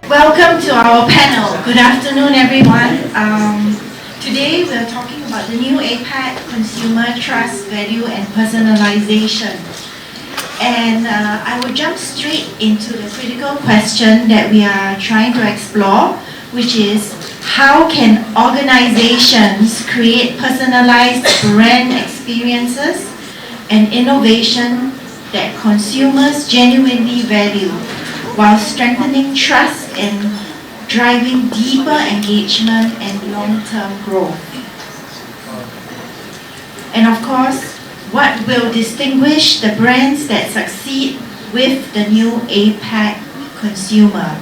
Welcome to our panel. Good afternoon, everyone. Today we are talking about the new APAC Consumer Trust, Value and Personalization. And I will jump straight into the critical question that we are trying to explore, which is how can organizations create personalized brand experiences and innovation that consumers genuinely value, while strengthening trust and driving deeper engagement and long-term growth. And of course, what will distinguish the brands that succeed with the new APAC consumer?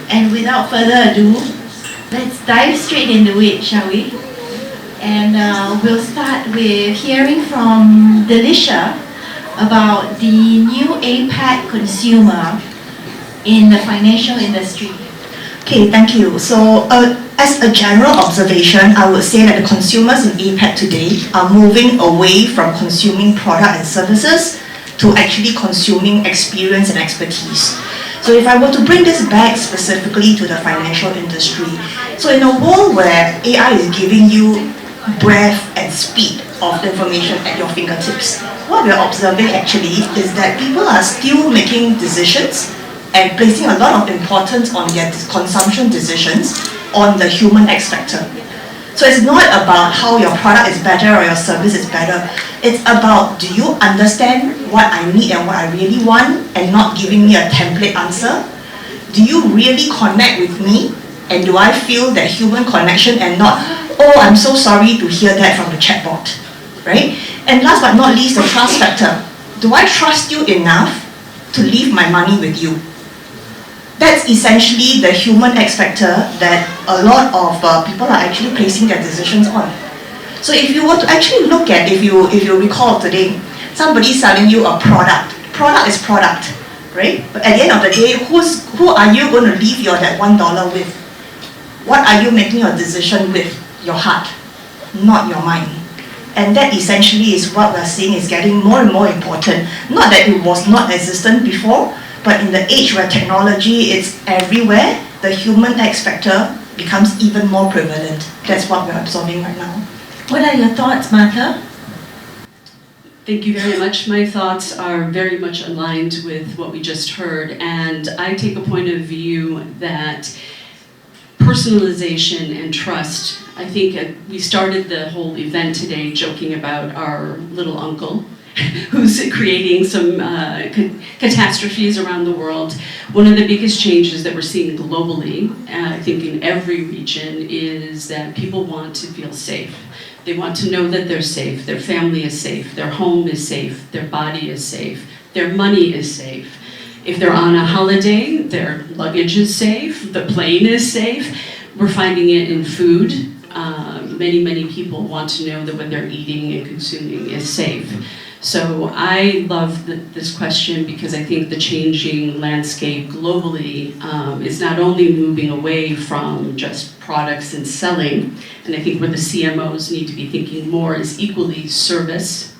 And without further ado, let's dive straight into it, shall we? And we'll start with hearing from Delisha about the new APAC consumer in the financial industry. Okay, thank you. So, as a general observation, I would say that the consumers in APAC today are moving away from consuming product and services to actually consuming experience and expertise. So if I were to bring this back specifically to the financial industry, so in a world where AI is giving you breadth and speed of information at your fingertips, what we're observing actually is that people are still making decisions and placing a lot of importance on their consumption decisions on the human X factor. So it's not about how your product is better or your service is better. It's about, do you understand what I need and what I really want and not giving me a template answer? Do you really connect with me? And do I feel that human connection and not, oh, I'm so sorry to hear that from the chatbot, right? And last but not least, the trust factor. Do I trust you enough to leave my money with you? That's essentially the human X factor that a lot of people are actually placing their decisions on. So if you were to actually look at, if you recall today, somebody selling you a product. Product is product, right? But at the end of the day, who are you going to leave that $1 with? What are you making your decision with? Your heart, not your mind. And that essentially is what we're seeing is getting more and more important. Not that it was not existent before, but in the age where technology is everywhere, the human X factor becomes even more prevalent. That's what we're observing right now. What are your thoughts, Martha? Thank you very much. My thoughts are very much aligned with what we just heard, and I take a point of view that personalization and trust, I think we started the whole event today joking about our little uncle who's creating some catastrophes around the world. One of the biggest changes that we're seeing globally, I think in every region, is that people want to feel safe. They want to know that they're safe, their family is safe, their home is safe, their body is safe, their money is safe. If they're on a holiday, their luggage is safe, the plane is safe. We're finding it in food. Many people want to know that what they're eating and consuming is safe. So I love this question because I think the changing landscape globally is not only moving away from just products and selling, and I think where the CMOs need to be thinking more is equally service.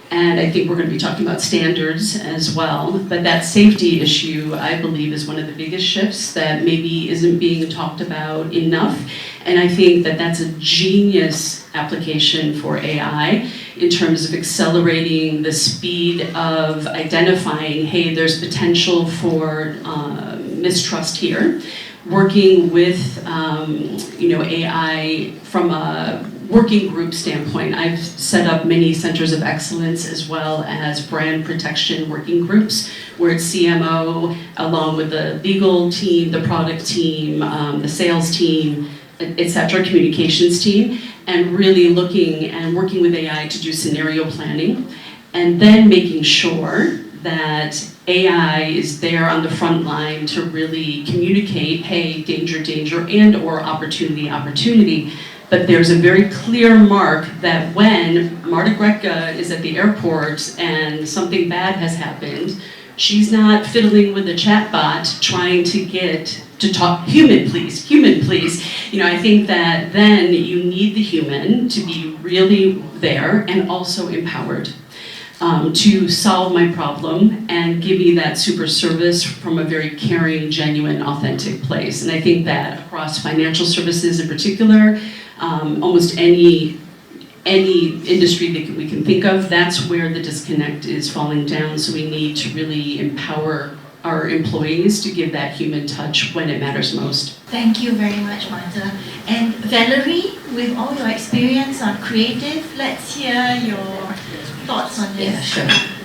And I think we're going to be talking about standards as well. But that safety issue, I believe, is one of the biggest shifts that maybe isn't being talked about enough. And I think that that's a genius application for AI in terms of accelerating the speed of identifying, hey, there's potential for mistrust here. Working with AI from a working group standpoint. I've set up many centers of excellence as well as brand protection working groups where it's CMO along with the legal team, the product team, the sales team, etc., communications team, and really looking and working with AI to do scenario planning and then making sure that AI is there on the front line to really communicate, hey, danger, danger, and or opportunity, opportunity. But there's a very clear mark that when Marta Gretka is at the airport and something bad has happened, she's not fiddling with a chatbot trying to get to talk, human please. I think that then you need the human to be really there and also empowered. to solve my problem and give me that super service from a very caring, genuine, authentic place. And I think that across financial services in particular, almost any industry that we can think of, that's where the disconnect is falling down. So we need to really empower our employees to give that human touch when it matters most. Thank you very much, Martha. And Valerie, with all your experience on creative, let's hear your thoughts on this. Yeah, sure.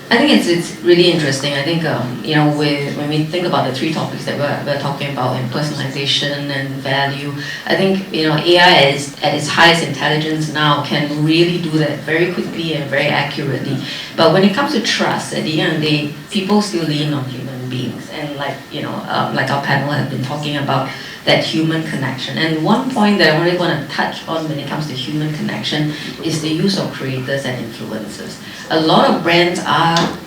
I think it's really interesting. I think when we think about the three topics that we're talking about, in personalization and value, I think AI at its highest intelligence now can really do that very quickly and very accurately. But when it comes to trust, at the end of the day, people still lean on human beings, and like our panel has been talking about, that human connection. And one point that I really want to touch on when it comes to human connection is the use of creators and influencers. A lot of brands are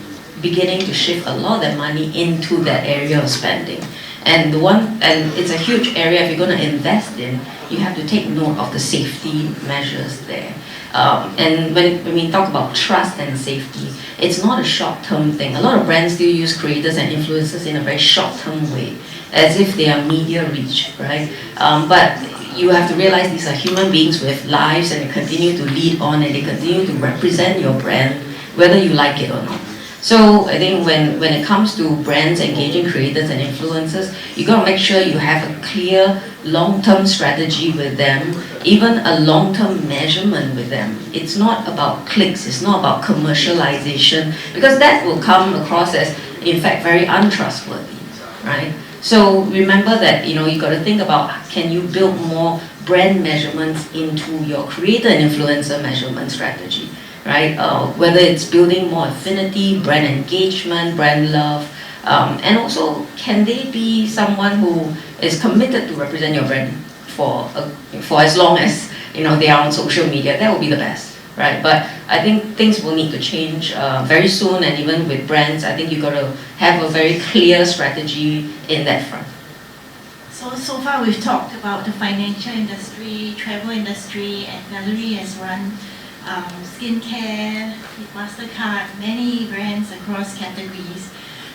beginning to shift a lot of their money into that area of spending. And it's a huge area. If you're going to invest in, you have to take note of the safety measures there. And when we talk about trust and safety, it's not a short-term thing. A lot of brands still use creators and influencers in a very short-term way, as if they are media reach, right? But you have to realize these are human beings with lives, and they continue to lead on, and they continue to represent your brand, whether you like it or not. So I think when it comes to brands engaging creators and influencers, you got to make sure you have a clear long-term strategy with them, even a long-term measurement with them. It's not about clicks, it's not about commercialization, because that will come across as, in fact, very untrustworthy, right? So remember that you got to think about, can you build more brand measurements into your creator and influencer measurement strategy, right? Whether it's building more affinity, brand engagement, brand love, and also can they be someone who is committed to represent your brand for as long as they are on social media. That would be the best, right? But I think things will need to change very soon, and even with brands, I think you got to have a very clear strategy in that front. So far we've talked about the financial industry, travel industry, and Valerie has run skincare, MasterCard, many brands across categories.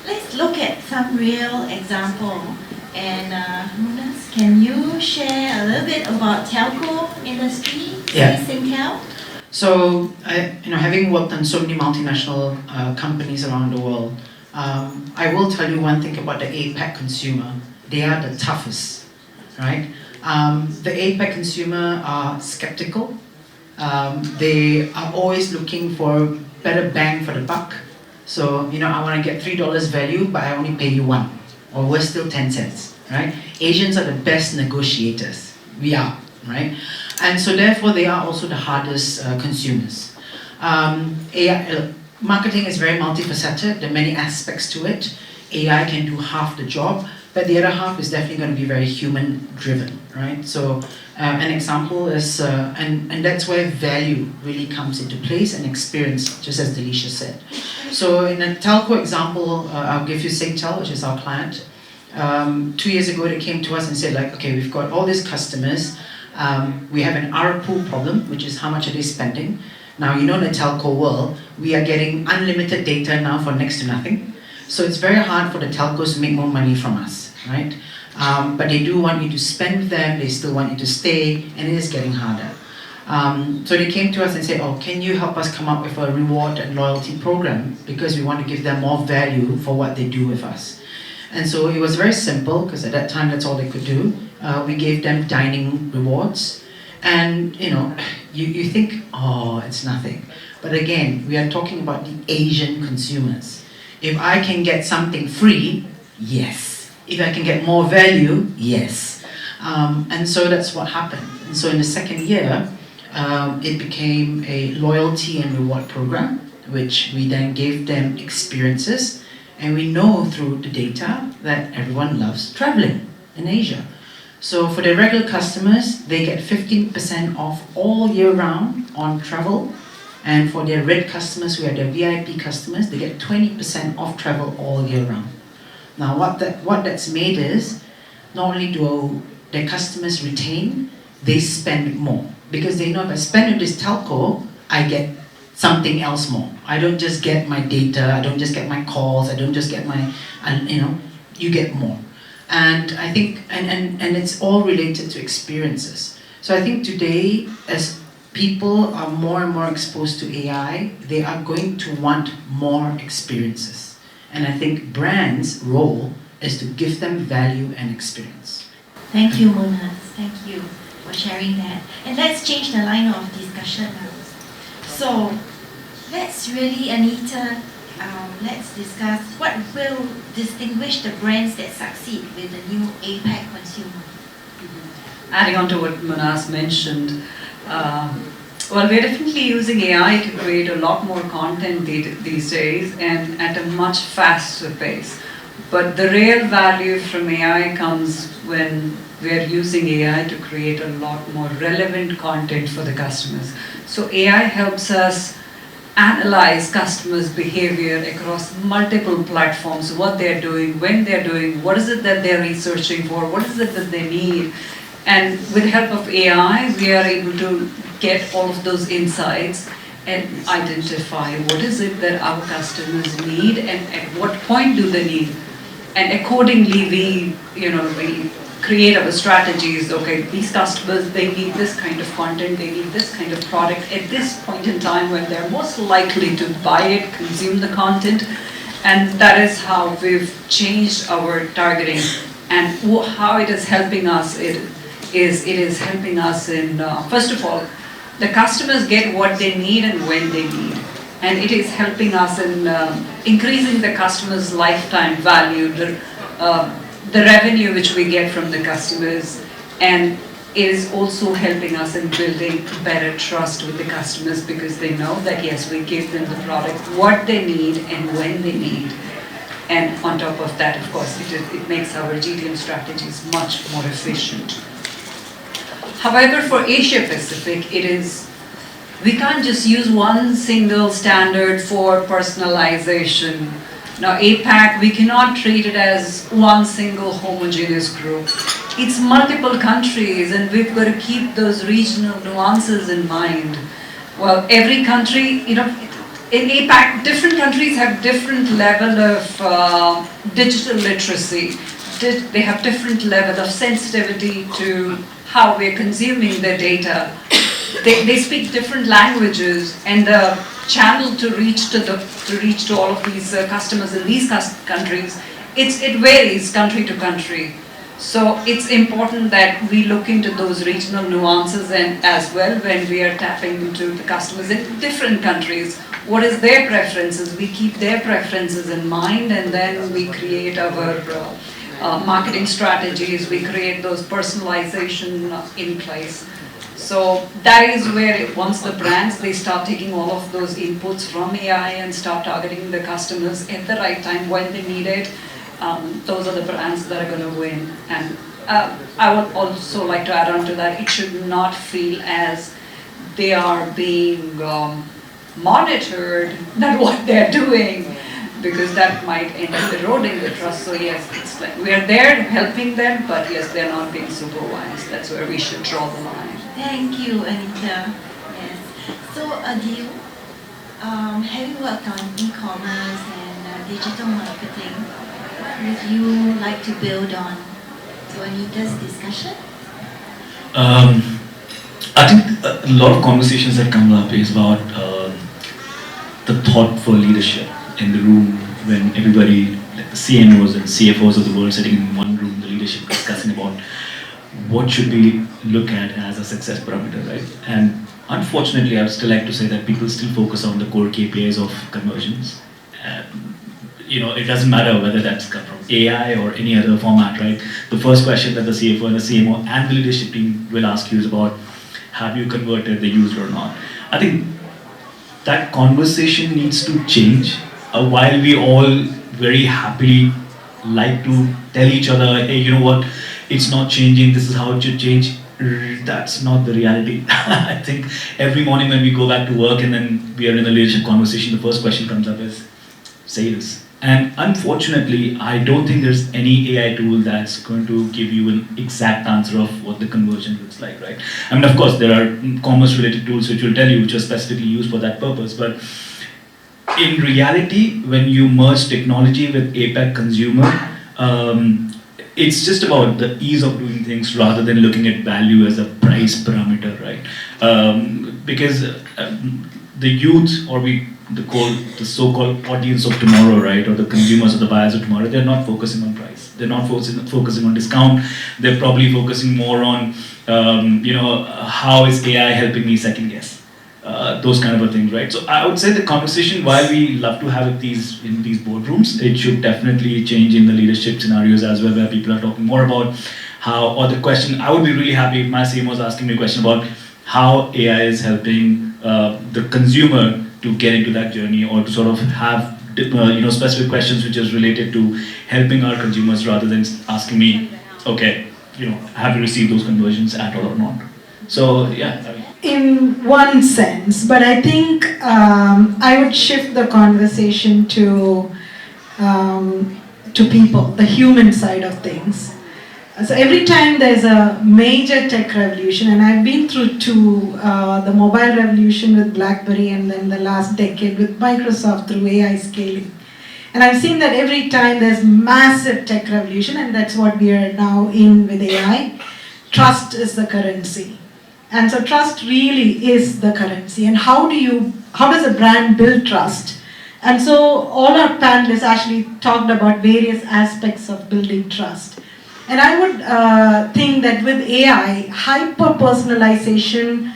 Let's look at some real example. And Munas, can you share a little bit about telco industry, Yeah. Singtel? So, having worked on so many multinational companies around the world, I will tell you one thing about the APAC consumer. They are the toughest, right? The APAC consumer are skeptical. They are always looking for better bang for the buck. So, I want to get $3 value, but I only pay you 1, or we're still 10 cents, right? Asians are the best negotiators. We are, right? And so therefore they are also the hardest consumers. Marketing is very multifaceted. There are many aspects to it. AI can do half the job, but the other half is definitely going to be very human driven, right? So an example is, and that's where value really comes into place, and experience, just as Delisha said. So in a telco example, I'll give you Singtel, which is our client. 2 years ago, they came to us and said, like, okay, we've got all these customers. We have an ARPU problem, which is how much are they spending. Now, in the telco world, we are getting unlimited data now for next to nothing. So it's very hard for the telcos to make more money from us, right? But they do want you to spend with them, they still want you to stay, and it is getting harder. So they came to us and said, can you help us come up with a reward and loyalty program, because we want to give them more value for what they do with us. And so it was very simple, because at that time that's all they could do. We gave them dining rewards, and you think, it's nothing. But again, we are talking about the Asian consumers. If I can get something free, yes. If I can get more value, yes. And so that's what happened. And so in the second year, it became a loyalty and reward program, which we then gave them experiences. And we know through the data that everyone loves traveling in Asia. So for the regular customers, they get 15% off all year round on travel. And for their red customers, who are their VIP customers, they get 20% off travel all year round. Now what that's made is, not only do their customers retain, they spend more. Because they know if I spend with this telco, I get something else more. I don't just get my data, I don't just get my calls, I don't just get my, and you get more. And I think, and it's all related to experiences. So I think today, as people are more and more exposed to AI, they are going to want more experiences. And I think brands' role is to give them value and experience. Thank you, Mona. Thank you for sharing that. And let's change the line of discussion now. So, let's really, Anita, let's discuss what will distinguish the brands that succeed with the new APAC consumer. Adding on to what Manas mentioned, well, we're definitely using AI to create a lot more content these days and at a much faster pace. But the real value from AI comes when we're using AI to create a lot more relevant content for the customers. So AI helps us analyze customers' behavior across multiple platforms, what they're doing, when they're doing, what is it that they're researching for, what is it that they need. And with the help of AI, we are able to get all of those insights and identify what is it that our customers need and at what point do they need. And accordingly, we create our strategies. Okay, these customers, they need this kind of content, they need this kind of product at this point in time when they're most likely to buy it, consume the content. And that is how we've changed our targeting. And how it is helping us, it is helping us in, first of all, the customers get what they need and when they need. And it is helping us in increasing the customer's lifetime value, the revenue which we get from the customers, and it is also helping us in building better trust with the customers because they know that yes, we give them the product, what they need and when they need. And on top of that, of course, it makes our GTM strategies much more efficient. However, for Asia Pacific, we can't just use one single standard for personalization. Now, APAC, we cannot treat it as one single homogeneous group. It's multiple countries, and we've got to keep those regional nuances in mind. Well, every country, in APAC, different countries have different level of digital literacy. They have different level of sensitivity to how we're consuming their data. They speak different languages, and the channel to reach to all of these customers in these countries, it varies country to country. So it's important that we look into those regional nuances and as well when we are tapping into the customers in different countries. What is their preferences? We keep their preferences in mind, and then we create our marketing strategies. We create those personalization in place. So that is where once the brands, they start taking all of those inputs from AI and start targeting the customers at the right time when they need it, those are the brands that are going to win. And I would also like to add on to that, it should not feel as they are being monitored than what they're doing, because that might end up eroding the trust. So yes, it's like we're there helping them, but yes, they're not being supervised. That's where we should draw the line. Thank you, Anita. Yes. So, Adil, having worked on e-commerce and digital marketing, what would you like to build on to Anita's discussion? I think a lot of conversations that come up is about the thoughtful leadership in the room when everybody, like the CMOs and CFOs of the world sitting in one room, the leadership discussing about what should we look at as a success parameter, right? And unfortunately, I would still like to say that people still focus on the core KPIs of conversions. It doesn't matter whether that's come from AI or any other format, right? The first question that the CFO and the CMO and the leadership team will ask you is about, have you converted the user or not? I think that conversation needs to change. While we all very happily like to tell each other, hey, you know what, it's not changing, this is how it should change. That's not the reality. I think every morning when we go back to work and then we are in a leadership conversation, the first question comes up is sales. And unfortunately, I don't think there's any AI tool that's going to give you an exact answer of what the conversion looks like, right? I mean, of course, there are commerce-related tools which will tell you, which are specifically used for that purpose, but in reality, when you merge technology with APAC consumer, it's just about the ease of doing things rather than looking at value as a price parameter, right? Because the youth, or the so-called audience of tomorrow, right, or the consumers or the buyers of tomorrow, they're not focusing on price. They're not focusing on discount. They're probably focusing more on, how is AI helping me second guess? Those kind of things, right? So I would say the conversation, while we love to have it in these boardrooms, it should definitely change in the leadership scenarios as well, where people are talking more about how, or the question, I would be really happy if my CMO was asking me a question about how AI is helping the consumer to get into that journey, or to sort of have specific questions which is related to helping our consumers, rather than asking me, okay, have you received those conversions at all or not? So yeah. In one sense, but I think I would shift the conversation to people, the human side of things. So every time there's a major tech revolution, and I've been through two, the mobile revolution with BlackBerry, and then the last decade with Microsoft through AI scaling. And I've seen that every time there's massive tech revolution, and that's what we are now in with AI, trust is the currency. And so trust really is the currency. And how does a brand build trust? And so all our panelists actually talked about various aspects of building trust. And I would think that with AI, hyper-personalization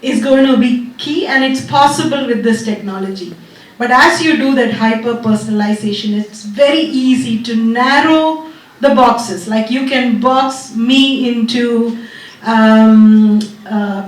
is going to be key, and it's possible with this technology. But as you do that hyper-personalization, it's very easy to narrow the boxes. Like you can box me into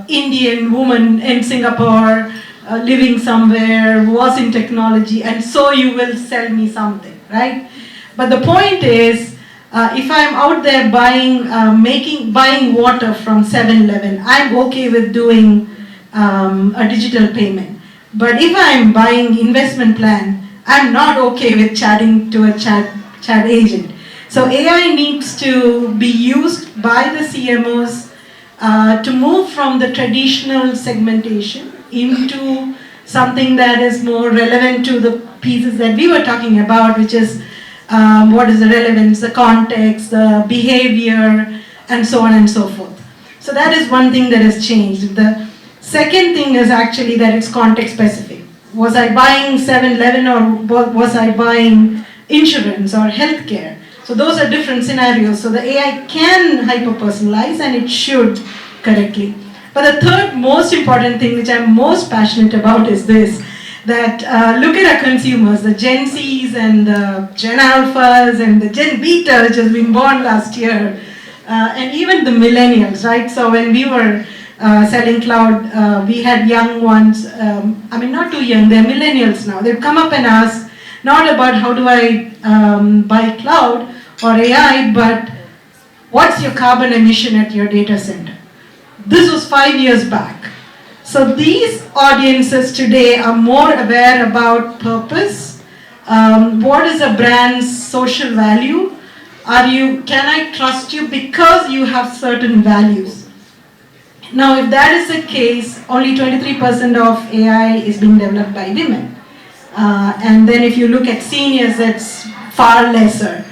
Indian woman in Singapore, living somewhere, was in technology, and so you will sell me something, right? But the point is, if I'm out there buying water from 7-Eleven, I'm okay with doing a digital payment. But if I'm buying investment plan, I'm not okay with chatting to a chat agent. So AI needs to be used by the CMOs to move from the traditional segmentation into something that is more relevant to the pieces that we were talking about, which is what is the relevance, the context, the behavior, and so on and so forth. So that is one thing that has changed. The second thing is actually that it's context specific. Was I buying 7-Eleven, or was I buying insurance or healthcare? So those are different scenarios. So the AI can hyper-personalize, and it should correctly. But the third most important thing, which I'm most passionate about, is this. That look at our consumers, the Gen Zs and the Gen Alphas and the Gen Beta, which has been born last year, and even the millennials, right? So when we were selling cloud, we had young ones, not too young, they're millennials now. They've come up and asked, not about how do I buy cloud or AI, but what's your carbon emission at your data center? This was 5 years back. So these audiences today are more aware about purpose. What is a brand's social value? Can I trust you because you have certain values? Now, if that is the case, only 23% of AI is being developed by women. And then if you look at seniors, that's far lesser.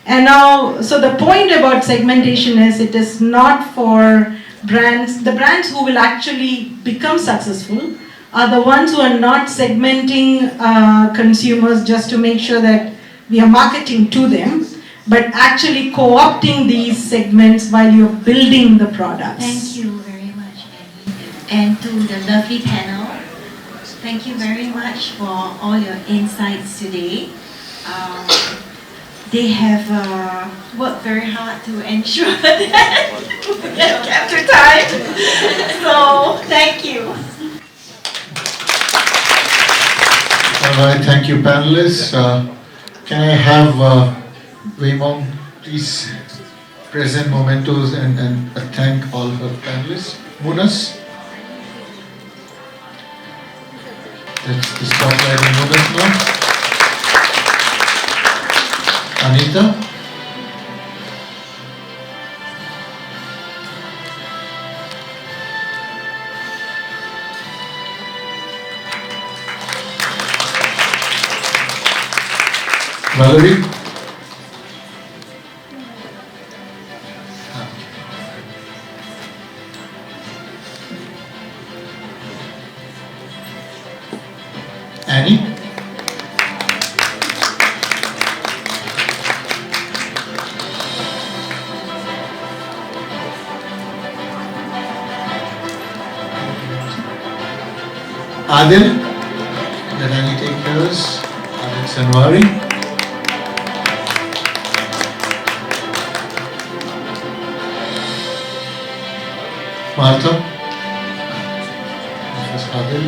And now, so the point about segmentation is it is not for brands. The brands who will actually become successful are the ones who are not segmenting consumers just to make sure that we are marketing to them, but actually co-opting these segments while you're building the products. Thank you very much, Annie. And to the lovely panel, thank you very much for all your insights today. They have worked very hard to ensure that we get capture time. So, thank you. All right, thank you, panelists. Can I have Weimong please present mementos and thank all her panelists? Munas? That's the spotlight on Munas now. Anita? Valerie? Annie? Adil? Let Annie take yours. Adil Sanwari? Martha? This is Adil.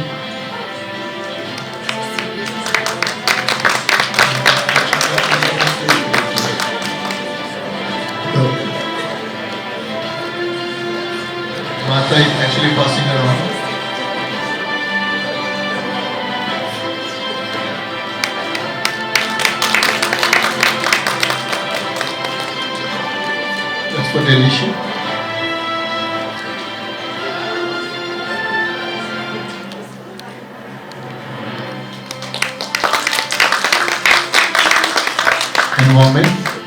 Martha is actually passing around. That's for Delisha. And Mohammed.